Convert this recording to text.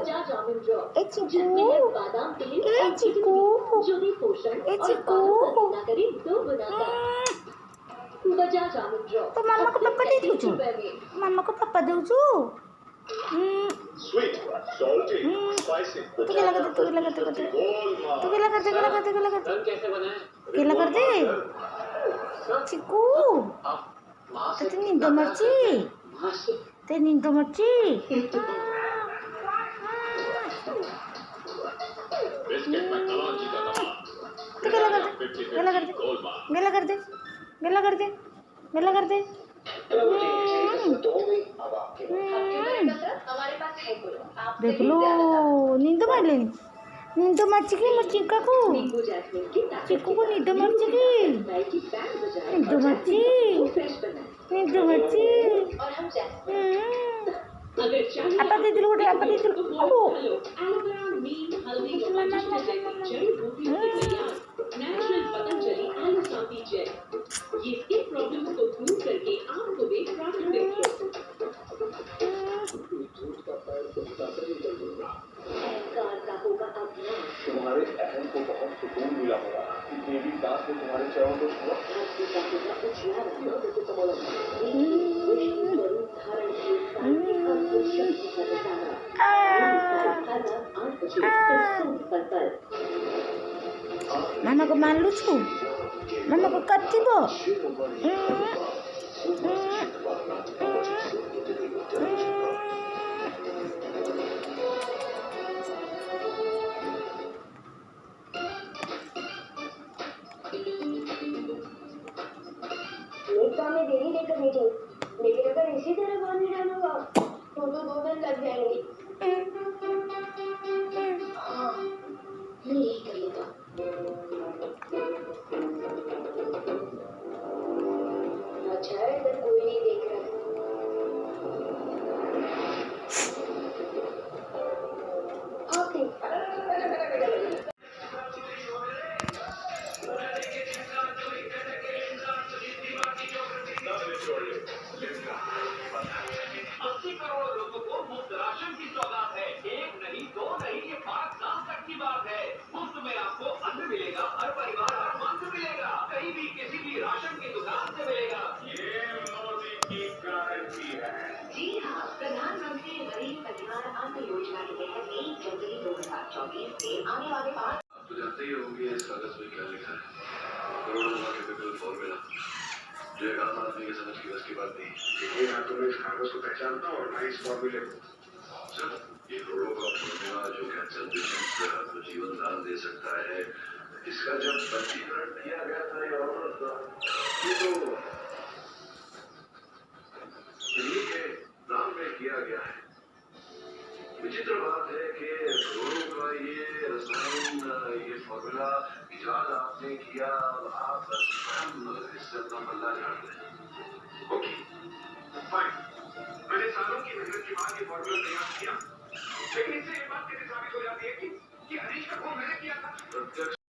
ए चिकू, ए चिकू, ए चिकू। तो मामा को पापा दे दूँ, मामा को पापा दूँ। तो केला कर दे, तो केला कर दे, तो केला कर दे, केला कर दे, केला कर दे, केला कर दे चिकू। ते नींद मर्ची, ते नींद मर्ची। तो केला कर दे, केला कर दे, केला कर दे, केला कर दे, केला कर दे। देख लो नींद मार लेनी, नींद मर्ची की चिक्का को, चिक्कू को नींद मर्ची की, नींद मर्ची, नींद मर्ची। apa tidur udah apa tidur aku तुम्हारे अहम को बहुत सुकून मिला होगा। इतनी भी सांस में तुम्हारे चरणों को छुआ। Mama ko malucu, mama ko katibo. में देरी लेकर नहीं जाए, लेकिन अगर इसी तरह बांध डालूंगा तो 2 दिन लग जाएंगे। हाँ, मैं यही करूँगा। अच्छा है इधर कोई नहीं देख रहा। ओके। जी हाँ, प्रधानमंत्री गरीब कल्याण अन्न योजना के तहत 1 जनवरी 2024 से आने वाले 5 तो जानते ही होंगे इस कागज में क्या लिखा है। करोड़ों का टिपिकल फॉर्मूला जो एक आम आदमी के समझ की बस की बात नहीं। ये ना तो मैं इस कागज को पहचानता और ना इस फॉर्मूले को। सर, ये करोड़ों का फॉर्मूला जो कैंसर पेशेंट्स को जीवन दान दे सकता है, इसका जब पंजीकरण किया गया था ये तो इन्हीं के नाम में किया गया है। विचित्र बात है कि करोड़ों का ये रसायन, ये फॉर्मूला इजाद आपने किया, आप स्वयं इससे अपना बदला झाड़ते हैं। ओके, फाइन, मैंने सालों की मेहनत के बाद ये फॉर्मूला तैयार किया, लेकिन इससे ये बात कैसे साबित हो जाती है कि हरीश का खून मैंने किया था?